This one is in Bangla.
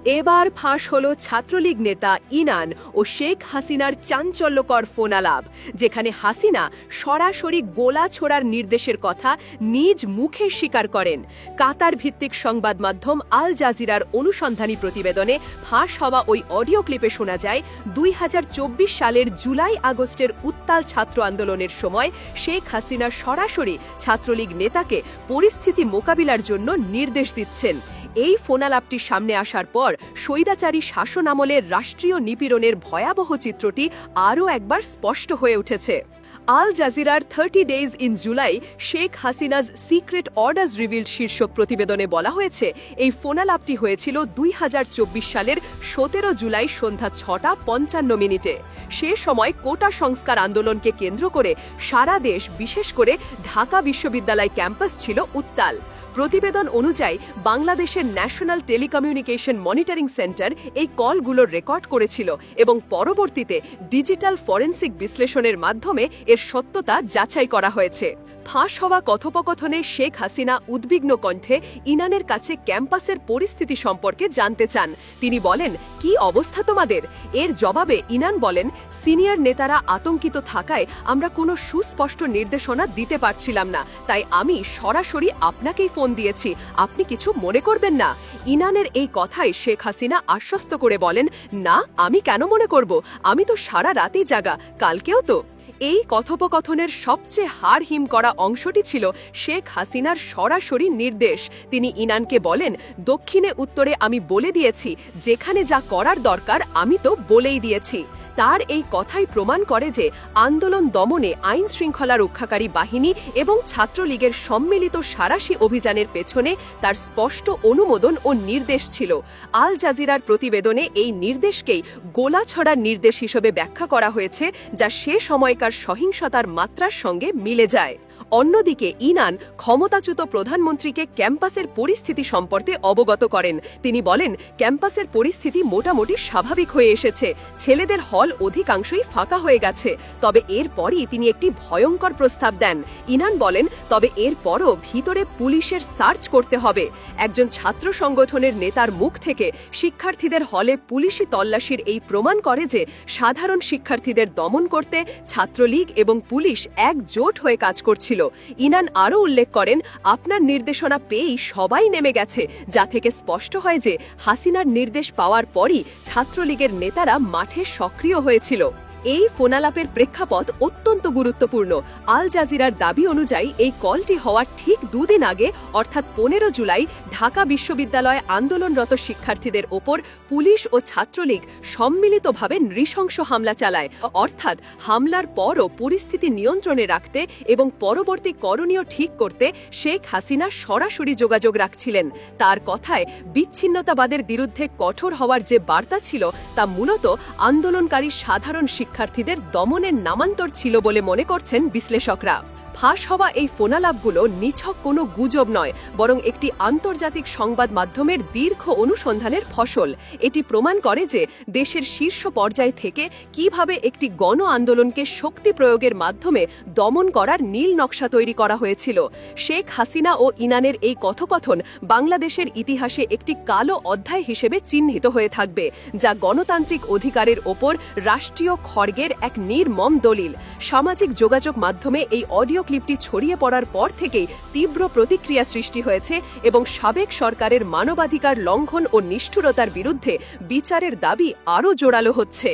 এবার ফাঁস হল ছাত্রলীগ নেতা ইনান ও শেখ হাসিনার চাঞ্চল্যকর ফোনালাপ, যেখানে হাসিনা সরাসরি গোলা ছোড়ার নির্দেশের কথা নিজ মুখে স্বীকার করেন। কাতার ভিত্তিক সংবাদ মাধ্যম আল জাজিরার অনুসন্ধানী প্রতিবেদনে ফাঁস হওয়া ওই অডিও ক্লিপে শোনা যায় ২০২৪ সালের জুলাই আগস্টের উত্তাল ছাত্র আন্দোলনের সময় শেখ হাসিনা সরাসরি ছাত্রলীগ নেতাকে পরিস্থিতি মোকাবিলার জন্য নির্দেশ দিচ্ছেন। এই ফোনালাপটি সামনে আসার পর স্বৈরাচারী শাসন আমলের রাষ্ট্রীয় নিপীড়নের ভয়াবহ চিত্রটি আরও একবার স্পষ্ট হয়ে উঠেছে। আল জাজিরার 30 days in July Sheikh Hasina's secret orders revealed শীর্ষক প্রতিবেদনে বলা হয়েছে, এই ফোনালাপটি হয়েছিল ২০২৪ সালের ১৭ জুলাই সন্ধ্যা ৬টা ৫৫ সে সময় কোটা সংস্কার আন্দোলনকে কেন্দ্র করে সারা দেশ, বিশেষ করে ঢাকা বিশ্ববিদ্যালয় ক্যাম্পাস ছিল উত্তাল। প্রতিবেদন অনুযায়ী বাংলাদেশের ন্যাশনাল টেলিকমিউনিকেশন মনিটরিং সেন্টার এই কলগুলোর রেকর্ড করেছিল এবং পরবর্তীতে ডিজিটাল ফরেন্সিক বিশ্লেষণের মাধ্যমে এর সত্যতা যাচাই করা হয়েছে। ফাঁস হওয়া কথোপকথনে শেখ হাসিনা উদ্বিগ্ন কণ্ঠে ইনানের কাছে ক্যাম্পাসের পরিস্থিতি সম্পর্কে জানতে চান। তিনি বলেন, কি অবস্থা তোমাদের? এর জবাবে ইনান বলেন, সিনিয়র নেতারা আতঙ্কিত থাকায় আমরা কোনো সুস্পষ্ট নির্দেশনা দিতে পারছিলাম না, তাই আমি সরাসরি আপনাকেই ফোন দিয়েছি, আপনি কিছু মনে করবেন না। ইনানের এই কথায় শেখ হাসিনা আশ্বস্ত করে বলেন, না, আমি কেন মনে করব, আমি তো সারা রাতেই জাগা, কালকেও তো। এই কথোপকথনের সবচেয়ে হাড়হিম করা অংশটি ছিল শেখ হাসিনার সরাসরি নির্দেশ। তিনি ইনানকে বলেন, দক্ষিণে উত্তরে আমি বলে দিয়েছি, যেখানে যা করার দরকার আমি তো বলেই দিয়েছি। তার এই কথাই প্রমাণ করে যে আন্দোলন দমনে আইন শৃঙ্খলা রক্ষাকারী বাহিনী এবং ছাত্রলীগের সম্মিলিত সাঁড়াশি অভিযানের পেছনে তার স্পষ্ট অনুমোদন ও নির্দেশ ছিল। আল জাজিরার প্রতিবেদনে এই নির্দেশকেই গোলা ছড়ার নির্দেশ হিসেবে ব্যাখ্যা করা হয়েছে, যা সে সময়কার সহিংসতার মাত্রার সঙ্গে মিলে যায়। অন্যদিকে ইনান ক্ষমতাচ্যুত প্রধানমন্ত্রীকে ক্যাম্পাসের পরিস্থিতি সম্পর্কে অবগত করেন। তিনি বলেন, ক্যাম্পাসের পরিস্থিতি মোটামুটি স্বাভাবিক হয়ে এসেছে, ছেলেদের হল অধিকাংশই ফাঁকা হয়ে গেছে। তবে এরপরই তিনি একটি ভয়ঙ্কর প্রস্তাব দেন। ইনান বলেন, তবে এরপরও ভিতরে পুলিশের সার্চ করতে হবে। একজন ছাত্র সংগঠনের নেতার মুখ থেকে শিক্ষার্থীদের হলে পুলিশি তল্লাশির এই প্রমাণ করে যে সাধারণ শিক্ষার্থীদের দমন করতে ছাত্রলীগ এবং পুলিশ একজোট হয়ে কাজ করছিল। ইনান আরও উল্লেখ করেন, আপনার নির্দেশনা পেয়েই সবাই নেমে গেছে, যা থেকে স্পষ্ট হয় যে হাসিনার নির্দেশ পাওয়ার পরই ছাত্রলীগের নেতারা মাঠে সক্রিয় হয়েছিল। এই ফোনালাপের প্রেক্ষাপট অত্যন্ত গুরুত্বপূর্ণ। আল জাজিরার দাবি অনুযায়ী এই কলটি হওয়ার ঠিক দুদিন আগে, অর্থাৎ 15 জুলাই, ঢাকা বিশ্ববিদ্যালয়ে আন্দোলনরত শিক্ষার্থীদের ওপর পুলিশ ও ছাত্রলীগ সম্মিলিতভাবে নৃশংস হামলা চালায়। অর্থাৎ হামলার পরও পরিস্থিতি নিয়ন্ত্রণে রাখতে এবং পরবর্তী করণীয় ঠিক করতে শেখ হাসিনা সরাসরি যোগাযোগ রাখছিলেন। তার কথায় বিচ্ছিন্নতাবাদের বিরুদ্ধে কঠোর হওয়ার যে বার্তা ছিল, তা মূলত আন্দোলনকারী সাধারণ শিক্ষার্থীদের দমনের নামান্তর ছিল বলে মনে করছেন বিশ্লেষকরা। ফাঁস হওয়া এই ফোনালাপগুলো নিছক কোনো গুজব নয়, বরং একটি আন্তর্জাতিক সংবাদ মাধ্যমের দীর্ঘ অনুসন্ধানের ফসল। এটি প্রমাণ করে যে দেশের শীর্ষ পর্যায় থেকে কিভাবে একটি গণ আন্দোলনকে শক্তি প্রয়োগের মাধ্যমে দমন করার নীল নকশা তৈরি করা হয়েছিল। শেখ হাসিনা ও ইনানের এই কথোপকথন বাংলাদেশের ইতিহাসে একটি কালো অধ্যায় হিসেবে চিহ্নিত হয়ে থাকবে, যা গণতান্ত্রিক অধিকারের ওপর রাষ্ট্রীয় খড়গের এক নির্মম দলিল। সামাজিক যোগাযোগ মাধ্যমে এই অডিও ক্লিপটি ছড়িয়ে পড়ার পর থেকেই তীব্র প্রতিক্রিয়া সৃষ্টি হয়েছে এবং সাবেক সরকারের মানবাধিকার লঙ্ঘন ও নিষ্ঠুরতার বিরুদ্ধে বিচারের দাবি আরও জোরালো হচ্ছে।